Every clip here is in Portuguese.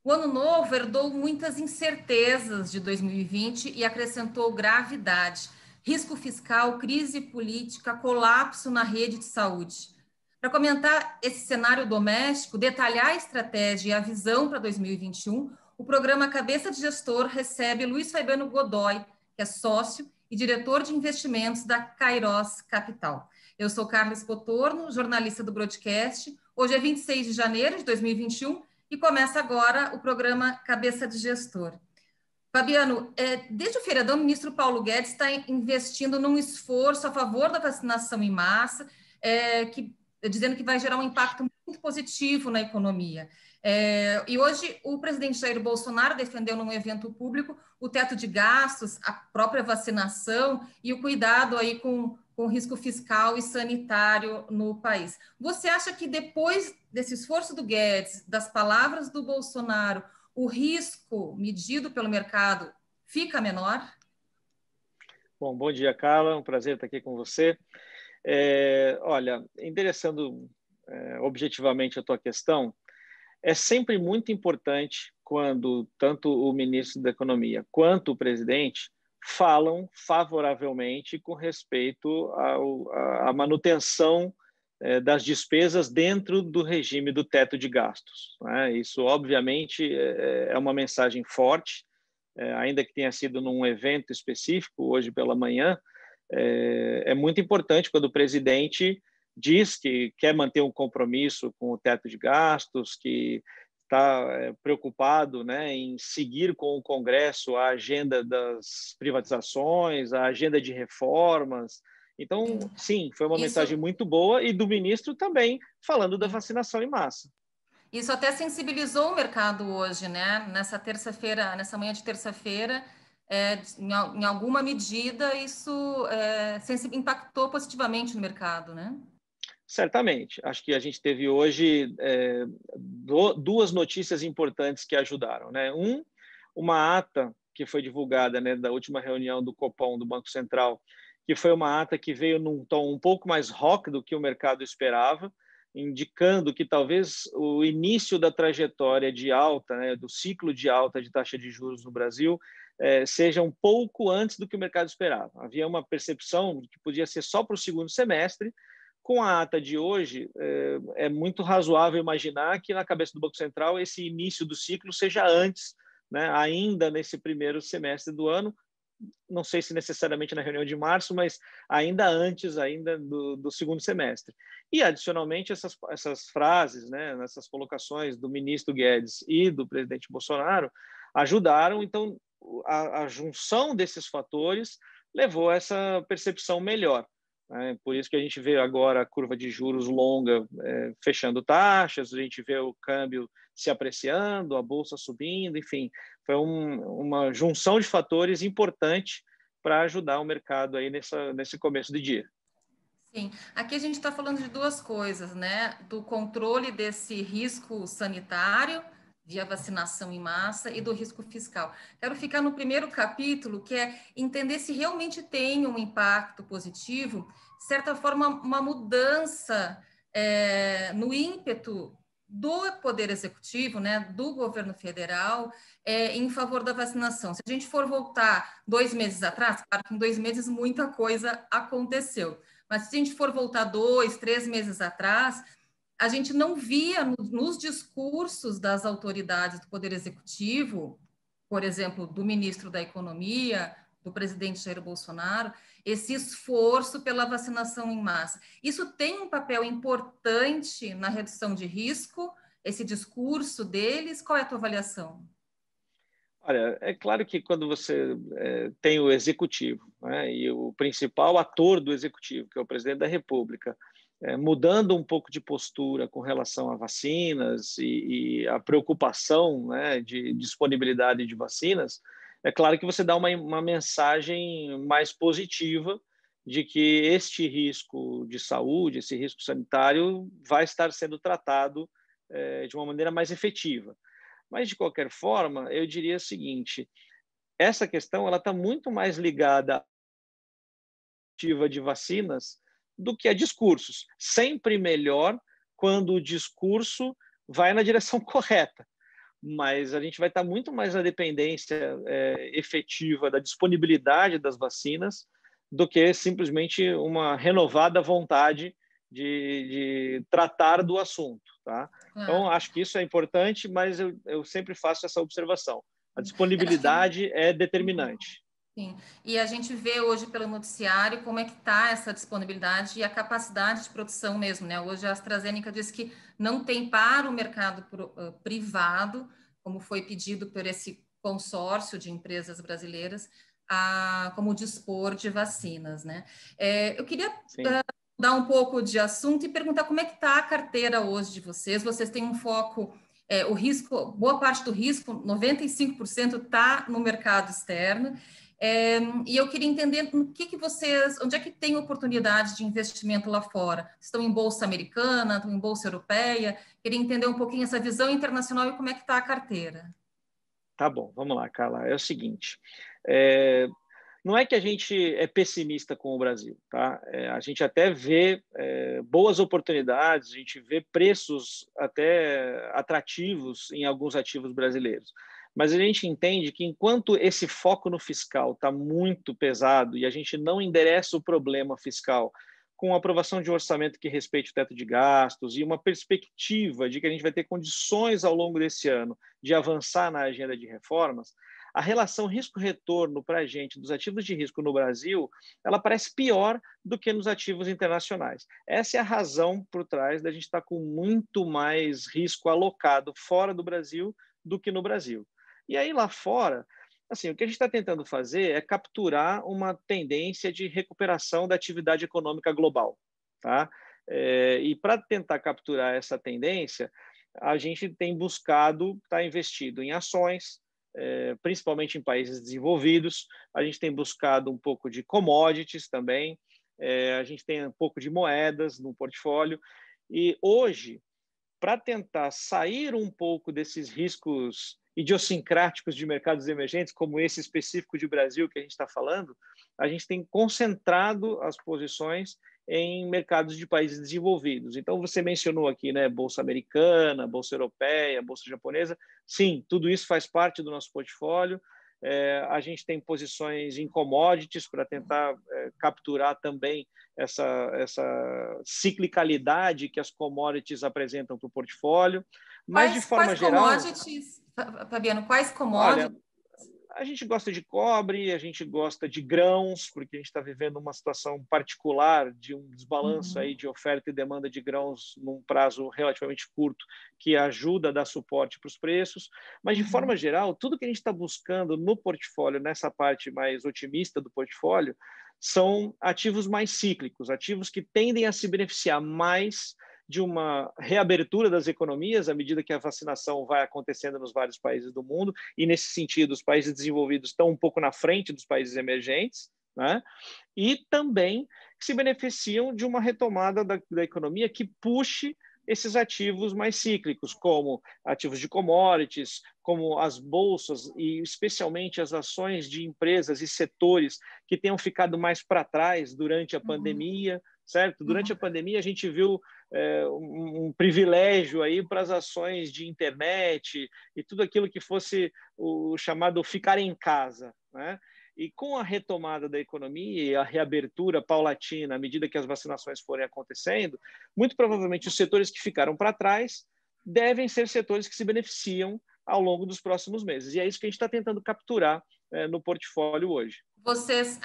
O ano novo herdou muitas incertezas de 2020 e acrescentou gravidade, risco fiscal, crise política, colapso na rede de saúde. Para comentar esse cenário doméstico, detalhar a estratégia e a visão para 2021, o programa Cabeça de Gestor recebe Luiz Fabiano Godoy, que é sócio e diretor de investimentos da Kairos Capital. Eu sou Carla Spotorno, jornalista do Broadcast. Hoje é 26 de janeiro de 2021 e começa agora o programa Cabeça de Gestor. Fabiano, desde o feriadão, o ministro Paulo Guedes está investindo num esforço a favor da vacinação em massa, dizendo que vai gerar um impacto muito positivo na economia. E hoje o presidente Jair Bolsonaro defendeu num evento público o teto de gastos, a própria vacinação e o cuidado aí com o risco fiscal e sanitário no país. Você acha que depois desse esforço do Guedes, das palavras do Bolsonaro, o risco medido pelo mercado fica menor? Bom dia, Carla. Um prazer estar aqui com você. Olha, endereçando objetivamente a tua questão, é sempre muito importante quando tanto o ministro da Economia quanto o presidente falam favoravelmente com respeito à manutenção das despesas dentro do regime do teto de gastos, né? Isso, obviamente, é uma mensagem forte, ainda que tenha sido num evento específico, hoje pela manhã. É muito importante quando o presidente diz que quer manter um compromisso com o teto de gastos, que está preocupado, né, em seguir com o Congresso a agenda das privatizações, a agenda de reformas. Então, sim, foi uma mensagem muito boa, e do ministro também, falando da vacinação em massa. Isso até sensibilizou o mercado hoje, né? Nessa terça-feira, nessa manhã de terça-feira, em alguma medida, isso impactou positivamente no mercado, né? Certamente. Acho que a gente teve hoje duas notícias importantes que ajudaram, né? Uma ata que foi divulgada, né, da última reunião do Copom, do Banco Central, que foi uma ata que veio num tom um pouco mais rock do que o mercado esperava, indicando que talvez o início da trajetória de alta, né, do ciclo de alta de taxa de juros no Brasil, seja um pouco antes do que o mercado esperava. Havia uma percepção de que podia ser só para o segundo semestre. Com a ata de hoje, é muito razoável imaginar que na cabeça do Banco Central esse início do ciclo seja antes, né, ainda nesse primeiro semestre do ano. Não sei se necessariamente na reunião de março, mas ainda antes do segundo semestre. E, adicionalmente, essas frases, né, essas colocações do ministro Guedes e do presidente Bolsonaro ajudaram. Então, a junção desses fatores levou a essa percepção melhor. Por isso que a gente vê agora a curva de juros longa fechando taxas, a gente vê o câmbio se apreciando, a bolsa subindo, enfim, foi uma junção de fatores importante para ajudar o mercado aí nesse começo de dia. Sim, aqui a gente está falando de duas coisas, né? Do controle desse risco sanitário via vacinação em massa e do risco fiscal. Quero ficar no primeiro capítulo, que é entender se realmente tem um impacto positivo, de certa forma, uma mudança no ímpeto do Poder Executivo, né, do governo federal, em favor da vacinação. Se a gente for voltar 2 meses atrás, claro que em 2 meses muita coisa aconteceu, mas se a gente for voltar 2, 3 meses atrás, a gente não via nos discursos das autoridades do Poder Executivo, por exemplo, do ministro da Economia, do presidente Jair Bolsonaro, esse esforço pela vacinação em massa. Isso tem um papel importante na redução de risco, esse discurso deles? Qual é a tua avaliação? Olha, é claro que quando você tem o executivo, né, e o principal ator do executivo, que é o presidente da República, mudando um pouco de postura com relação a vacinas e a preocupação, né, de disponibilidade de vacinas, é claro que você dá uma mensagem mais positiva de que este risco de saúde, esse risco sanitário, vai estar sendo tratado de uma maneira mais efetiva. Mas, de qualquer forma, eu diria o seguinte: essa questão está muito mais ligada à ativa de vacinas do que a discursos. Sempre melhor quando o discurso vai na direção correta. mas a gente vai estar muito mais na dependência efetiva da disponibilidade das vacinas do que simplesmente uma renovada vontade de tratar do assunto, tá? Então, acho que isso é importante, mas eu sempre faço essa observação. A disponibilidade é determinante. Sim, e a gente vê hoje pelo noticiário como é que está essa disponibilidade e a capacidade de produção mesmo, né? Hoje a AstraZeneca diz que não tem para o mercado privado, como foi pedido por esse consórcio de empresas brasileiras, como dispor de vacinas, né? Eu queria dar um pouco de assunto e perguntar como é que está a carteira hoje de vocês. Vocês têm um foco, o risco, boa parte do risco, 95% está no mercado externo. E eu queria entender onde é que tem oportunidade de investimento lá fora? Estão em bolsa americana, estão em bolsa europeia? Queria entender um pouquinho essa visão internacional e como é que está a carteira. Tá bom, vamos lá, Carla. É o seguinte, não é que a gente é pessimista com o Brasil, tá? A gente até vê boas oportunidades, a gente vê preços até atrativos em alguns ativos brasileiros. Mas a gente entende que enquanto esse foco no fiscal está muito pesado e a gente não endereça o problema fiscal com a aprovação de um orçamento que respeite o teto de gastos e uma perspectiva de que a gente vai ter condições ao longo desse ano de avançar na agenda de reformas, a relação risco-retorno para a gente dos ativos de risco no Brasil, ela parece pior do que nos ativos internacionais. Essa é a razão por trás da gente estar com muito mais risco alocado fora do Brasil do que no Brasil. E aí lá fora, assim, o que a gente está tentando fazer é capturar uma tendência de recuperação da atividade econômica global, tá? E para tentar capturar essa tendência, a gente tem buscado estar investido em ações, principalmente em países desenvolvidos. A gente tem buscado um pouco de commodities também. A gente tem um pouco de moedas no portfólio. E hoje, para tentar sair um pouco desses riscos idiosincráticos de mercados emergentes, como esse específico de Brasil que a gente está falando, a gente tem concentrado as posições em mercados de países desenvolvidos. Então, você mencionou aqui, né, bolsa americana, bolsa europeia, bolsa japonesa. Sim, tudo isso faz parte do nosso portfólio. A gente tem posições em commodities para tentar capturar também essa ciclicalidade que as commodities apresentam para o portfólio. Mas, de forma geral... commodities, Fabiano, quais commodities? Olha, a gente gosta de cobre, a gente gosta de grãos, porque a gente está vivendo uma situação particular de um desbalanço aí de oferta e demanda de grãos num prazo relativamente curto, que ajuda a dar suporte para os preços. Mas, de forma geral, tudo que a gente está buscando no portfólio, nessa parte mais otimista do portfólio, são ativos mais cíclicos, ativos que tendem a se beneficiar mais de uma reabertura das economias à medida que a vacinação vai acontecendo nos vários países do mundo, e nesse sentido os países desenvolvidos estão um pouco na frente dos países emergentes, né? E também se beneficiam de uma retomada da economia que puxe esses ativos mais cíclicos, como ativos de commodities, como as bolsas e especialmente as ações de empresas e setores que tenham ficado mais para trás durante a pandemia, certo? Durante a pandemia a gente viu um privilégio aí para as ações de internet e tudo aquilo que fosse o chamado ficar em casa, né? E com a retomada da economia e a reabertura paulatina, à medida que as vacinações forem acontecendo, muito provavelmente os setores que ficaram para trás devem ser setores que se beneficiam ao longo dos próximos meses. E é isso que a gente está tentando capturar no portfólio hoje. Vocês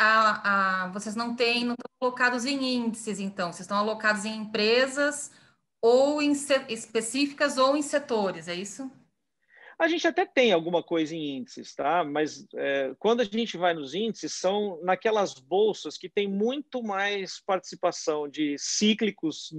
não estão alocados em índices, então, vocês estão alocados em empresas ou em específicas ou em setores, é isso? A gente até tem alguma coisa em índices, tá? Mas quando a gente vai nos índices, são naquelas bolsas que tem muito mais participação de cíclicos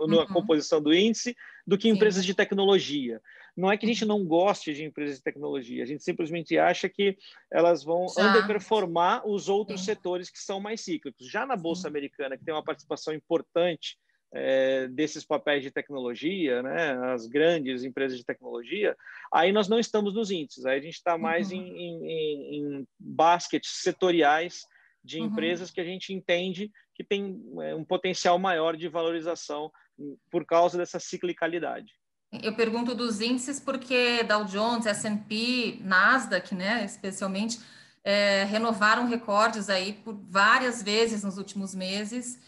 na composição do índice do que empresas de tecnologia. Não é que a gente não goste de empresas de tecnologia, a gente simplesmente acha que elas vão underperformar os outros setores que são mais cíclicos. Já na Bolsa Americana, que tem uma participação importante desses papéis de tecnologia, né, as grandes empresas de tecnologia, aí nós não estamos nos índices, aí a gente está mais em baskets setoriais de empresas que a gente entende que tem um potencial maior de valorização por causa dessa ciclicalidade. Eu pergunto dos índices porque Dow Jones, S&P, Nasdaq, né, especialmente, renovaram recordes aí por várias vezes nos últimos meses,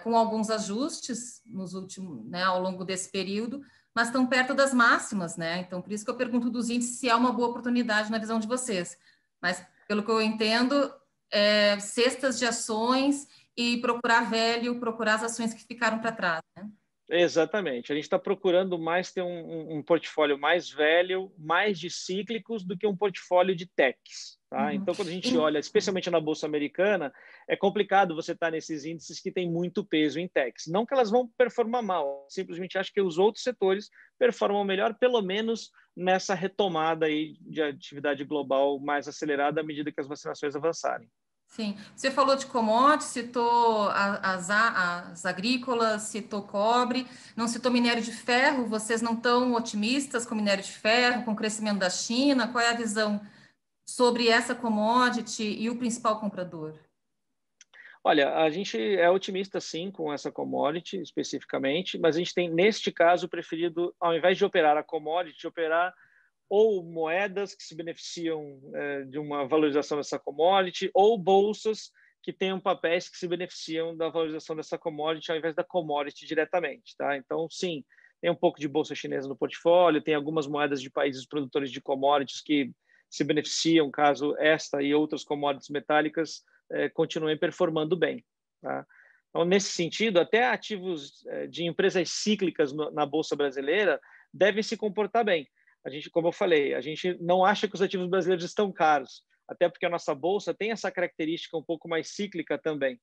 com alguns ajustes nos últimos, né, ao longo desse período, mas estão perto das máximas, né? Então, por isso que eu pergunto dos índices se é uma boa oportunidade na visão de vocês. Mas, pelo que eu entendo, cestas de ações e procurar velho, procurar as ações que ficaram para trás, né? Exatamente. A gente está procurando mais ter um portfólio mais velho, mais de cíclicos, do que um portfólio de techs. Tá? Uhum. Então, quando a gente olha, especialmente na Bolsa Americana, é complicado você estar nesses índices que têm muito peso em techs. Não que elas vão performar mal, simplesmente acho que os outros setores performam melhor, pelo menos nessa retomada aí de atividade global mais acelerada à medida que as vacinações avançarem. Sim, você falou de commodities, citou as agrícolas, citou cobre, não citou minério de ferro. Vocês não estão otimistas com minério de ferro, com o crescimento da China? Qual é a visão sobre essa commodity e o principal comprador? Olha, a gente é otimista sim com essa commodity especificamente, mas a gente tem, neste caso, preferido, ao invés de operar a commodity, operar ou moedas que se beneficiam de uma valorização dessa commodity, ou bolsas que tenham papéis que se beneficiam da valorização dessa commodity ao invés da commodity diretamente. Tá? Então, sim, tem um pouco de bolsa chinesa no portfólio, tem algumas moedas de países produtores de commodities que se beneficiam caso esta e outras commodities metálicas continuem performando bem. Tá? Então, nesse sentido, até ativos de empresas cíclicas na Bolsa Brasileira devem se comportar bem. A gente, como eu falei, a gente não acha que os ativos brasileiros estão caros, até porque a nossa bolsa tem essa característica um pouco mais cíclica também.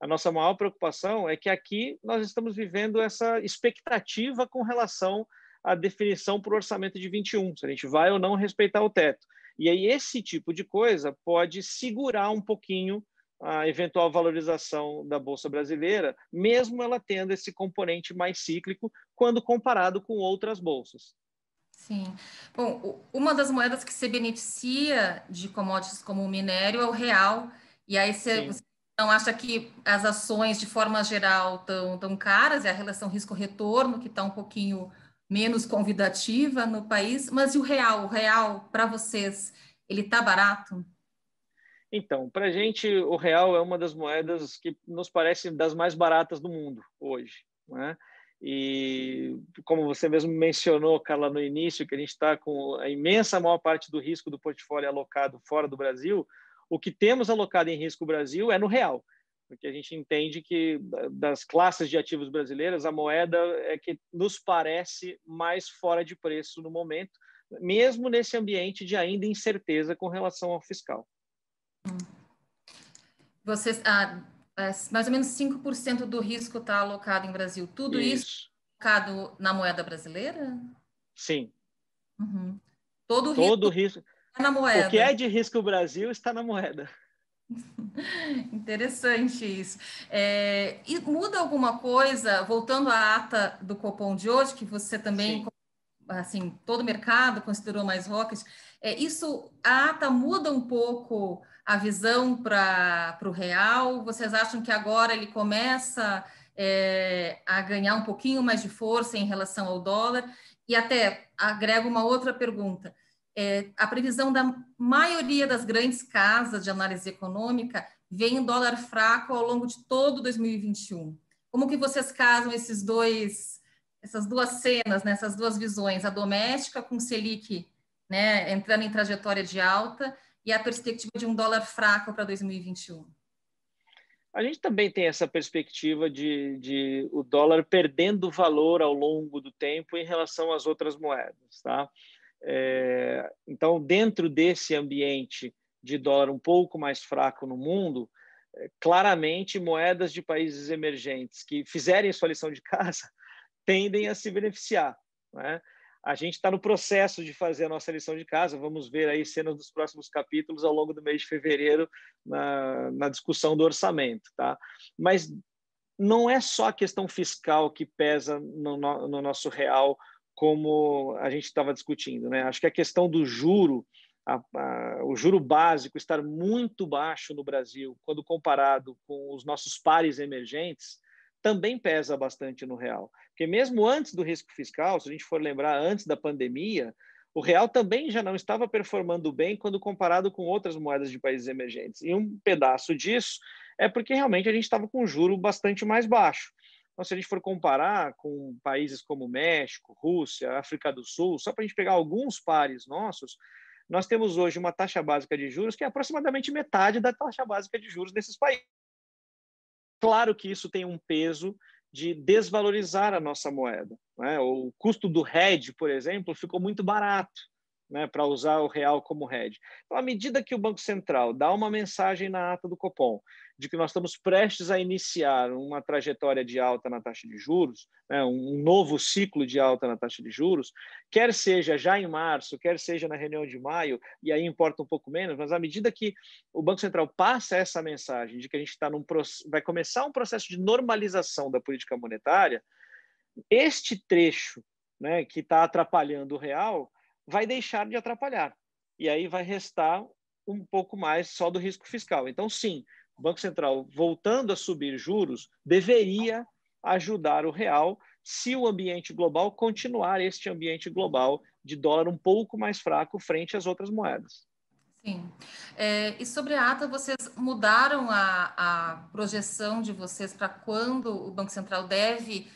A nossa maior preocupação é que aqui nós estamos vivendo essa expectativa com relação à definição para o orçamento de 21, se a gente vai ou não respeitar o teto. E aí esse tipo de coisa pode segurar um pouquinho a eventual valorização da Bolsa brasileira, mesmo ela tendo esse componente mais cíclico quando comparado com outras bolsas. Sim. Bom, uma das moedas que se beneficia de commodities como o minério é o real. E aí você Sim. não acha que as ações, de forma geral, estão tão caras? É a relação risco-retorno que está um pouquinho menos convidativa no país. Mas e o real? O real, para vocês, ele está barato? Então, para a gente, o real é uma das moedas que nos parece das mais baratas do mundo hoje, né? E como você mesmo mencionou, Carla, no início, que a gente está com a imensa maior parte do risco do portfólio alocado fora do Brasil, o que temos alocado em risco Brasil é no real, porque a gente entende que das classes de ativos brasileiras, a moeda é que nos parece mais fora de preço no momento, mesmo nesse ambiente de ainda incerteza com relação ao fiscal. Vocês, mais ou menos 5% do risco está alocado em Brasil. Tudo isso Isso. alocado na moeda brasileira? Sim. Uhum. Todo o Todo risco risco. é na O que moeda. é de risco Brasil está na moeda. Interessante isso. E muda alguma coisa, voltando à ata do Copom de hoje, que você também, Sim. assim, todo o mercado considerou mais hawkish, a ata muda um pouco a visão para o real? Vocês acham que agora ele começa a ganhar um pouquinho mais de força em relação ao dólar? E até agrego uma outra pergunta. A previsão da maioria das grandes casas de análise econômica vem em dólar fraco ao longo de todo 2021. Como que vocês casam essas duas cenas, né, essas duas visões, a doméstica com Selic, né, entrando em trajetória de alta e a perspectiva de um dólar fraco para 2021? A gente também tem essa perspectiva de o dólar perdendo valor ao longo do tempo em relação às outras moedas, tá? Então, dentro desse ambiente de dólar um pouco mais fraco no mundo, claramente moedas de países emergentes que fizerem sua lição de casa tendem a se beneficiar, né? A gente está no processo de fazer a nossa lição de casa, vamos ver aí cenas dos próximos capítulos ao longo do mês de fevereiro na discussão do orçamento, tá? Mas não é só a questão fiscal que pesa no nosso real, como a gente estava discutindo, né? Acho que a questão do juro, o juro básico estar muito baixo no Brasil, quando comparado com os nossos pares emergentes, também pesa bastante no real. Porque mesmo antes do risco fiscal, se a gente for lembrar, antes da pandemia, o real também já não estava performando bem quando comparado com outras moedas de países emergentes. E um pedaço disso é porque realmente a gente estava com um juro bastante mais baixo. Então, se a gente for comparar com países como México, Rússia, África do Sul, só para a gente pegar alguns pares nossos, nós temos hoje uma taxa básica de juros que é aproximadamente metade da taxa básica de juros desses países. Claro que isso tem um peso de desvalorizar a nossa moeda, né? O custo do hedge, por exemplo, ficou muito barato, né, para usar o real como hedge. Então, à medida que o Banco Central dá uma mensagem na ata do Copom de que nós estamos prestes a iniciar uma trajetória de alta na taxa de juros, né, um novo ciclo de alta na taxa de juros, quer seja já em março, quer seja na reunião de maio, e aí importa um pouco menos, mas à medida que o Banco Central passa essa mensagem de que a gente vai começar um processo de normalização da política monetária, este trecho, né, que está atrapalhando o real vai deixar de atrapalhar. E aí vai restar um pouco mais só do risco fiscal. Então, sim, o Banco Central, voltando a subir juros, deveria ajudar o real se o ambiente global continuar este ambiente global de dólar um pouco mais fraco frente às outras moedas. Sim. E sobre a ata, vocês mudaram a projeção de vocês para quando o Banco Central deve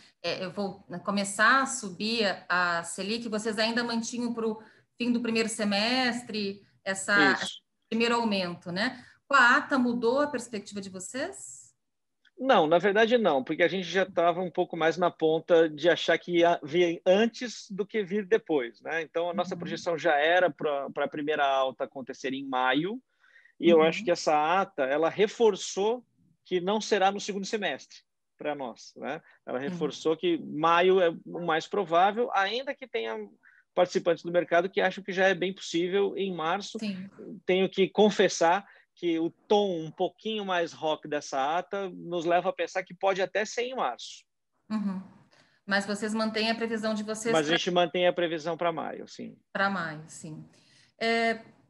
começar a subir a Selic? Vocês ainda mantinham para o fim do primeiro semestre esse primeiro aumento, né? Com a ata, mudou a perspectiva de vocês? Não, na verdade não, porque a gente já estava um pouco mais na ponta de achar que ia vir antes do que vir depois, né? Então, a nossa projeção já era para a primeira alta acontecer em maio, e eu acho que essa ata, ela reforçou que não será no segundo semestre para nós, né? Ela reforçou que maio é o mais provável, ainda que tenha participantes do mercado que acham que já é bem possível em março. Sim. Tenho que confessar que o tom um pouquinho mais rock dessa ata nos leva a pensar que pode até ser em março. Mas vocês mantêm a previsão de vocês... Mas a gente mantém a previsão para maio, sim. Para maio, sim.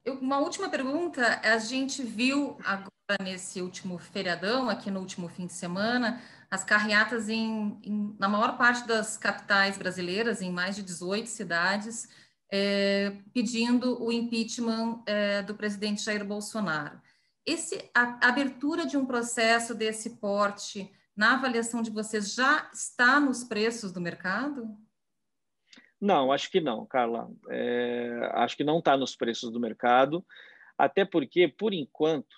Uma última pergunta, a gente viu agora nesse último feriadão, aqui no último fim de semana, as carreatas na maior parte das capitais brasileiras, em mais de 18 cidades, pedindo o impeachment do presidente Jair Bolsonaro. A abertura de um processo desse porte, na avaliação de vocês, já está nos preços do mercado? Não, acho que não, Carla. Acho que não está nos preços do mercado, até porque, por enquanto,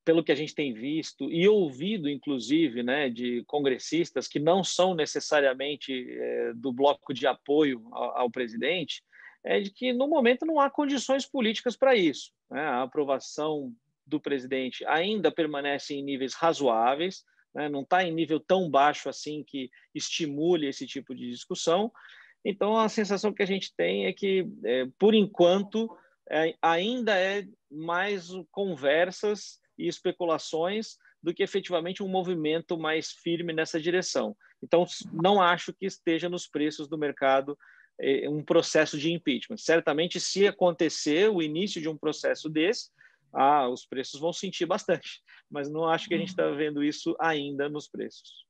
pelo que a gente tem visto e ouvido, inclusive, né, de congressistas que não são necessariamente do bloco de apoio ao presidente, é de que, no momento, não há condições políticas para isso, né? A aprovação do presidente ainda permanece em níveis razoáveis, né? Não está em nível tão baixo assim que estimule esse tipo de discussão. Então, a sensação que a gente tem é que, por enquanto, ainda é mais conversas e especulações do que efetivamente um movimento mais firme nessa direção. Então, não acho que esteja nos preços do mercado um processo de impeachment. Certamente, se acontecer o início de um processo desse, os preços vão sentir bastante, mas não acho que a gente está vendo isso ainda nos preços.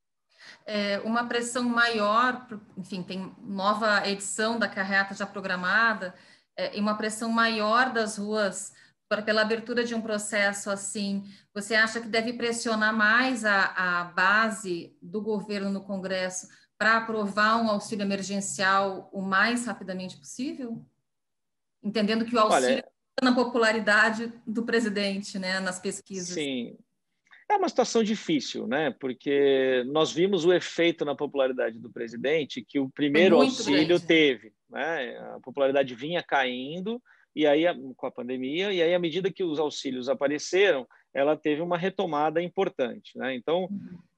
Uma pressão maior, enfim, tem nova edição da carreata já programada, e uma pressão maior das ruas pela abertura de um processo assim, você acha que deve pressionar mais a base do governo no Congresso para aprovar um auxílio emergencial o mais rapidamente possível? Entendendo que o auxílio está na popularidade do presidente, né, nas pesquisas. Sim. É uma situação difícil, né? Porque nós vimos o efeito na popularidade do presidente que o primeiro auxílio teve, né? A popularidade vinha caindo e aí com a pandemia e aí à medida que os auxílios apareceram, ela teve uma retomada importante, né? Então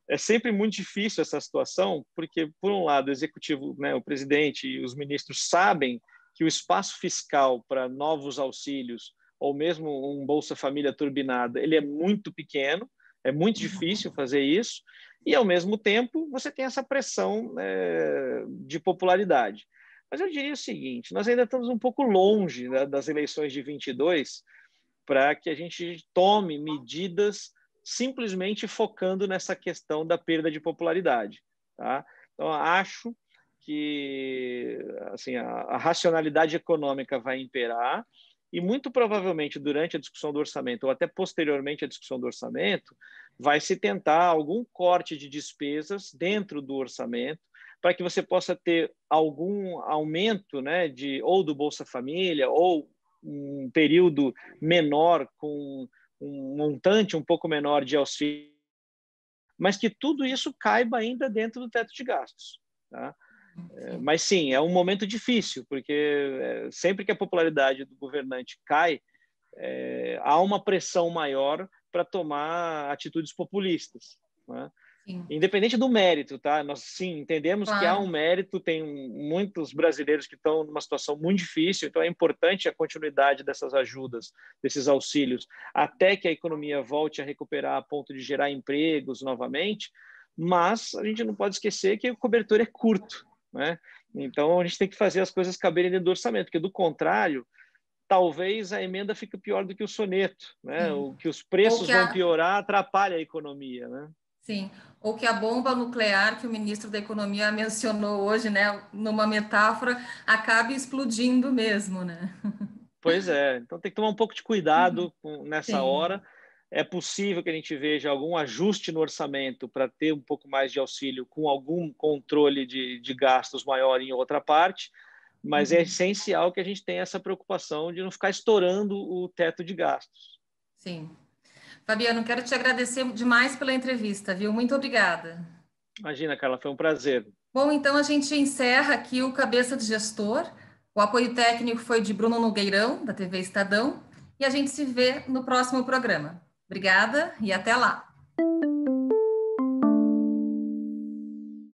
é sempre muito difícil essa situação, porque por um lado o executivo, né, o presidente e os ministros sabem que o espaço fiscal para novos auxílios ou mesmo um Bolsa Família turbinado, ele é muito pequeno. É muito difícil fazer isso e, ao mesmo tempo, você tem essa pressão de popularidade. Mas eu diria o seguinte, nós ainda estamos um pouco longe, né, das eleições de 22 para que a gente tome medidas simplesmente focando nessa questão da perda de popularidade. Tá? Então, acho que assim, a racionalidade econômica vai imperar e, muito provavelmente, durante a discussão do orçamento, ou até posteriormente à discussão do orçamento, vai se tentar algum corte de despesas dentro do orçamento para que você possa ter algum aumento, né, ou do Bolsa Família, ou um período menor, com um montante um pouco menor de auxílio, mas que tudo isso caiba ainda dentro do teto de gastos. Tá? Mas sim, é um momento difícil, porque sempre que a popularidade do governante cai, há uma pressão maior para tomar atitudes populistas. Né? Independente do mérito, tá? Nós sim entendemos que há um mérito, tem muitos brasileiros que estão numa situação muito difícil, então é importante a continuidade dessas ajudas, desses auxílios, até que a economia volte a recuperar a ponto de gerar empregos novamente, mas a gente não pode esquecer que o cobertor é curto, né? Então a gente tem que fazer as coisas caberem dentro do orçamento, porque do contrário, talvez a emenda fique pior do que o soneto, né? O que os preços vão piorar atrapalha a economia, né? Sim, ou que a bomba nuclear que o ministro da Economia mencionou hoje, né, numa metáfora, acabe explodindo mesmo, né? Pois é, então tem que tomar um pouco de cuidado nessa Sim. hora. É possível que a gente veja algum ajuste no orçamento para ter um pouco mais de auxílio com algum controle de gastos maior em outra parte, mas é essencial que a gente tenha essa preocupação de não ficar estourando o teto de gastos. Sim. Fabiano, quero te agradecer demais pela entrevista, viu? Muito obrigada. Imagina, Carla, foi um prazer. Bom, então a gente encerra aqui o Cabeça de Gestor. O apoio técnico foi de Bruno Nogueirão, da TV Estadão, e a gente se vê no próximo programa. Obrigada e até lá.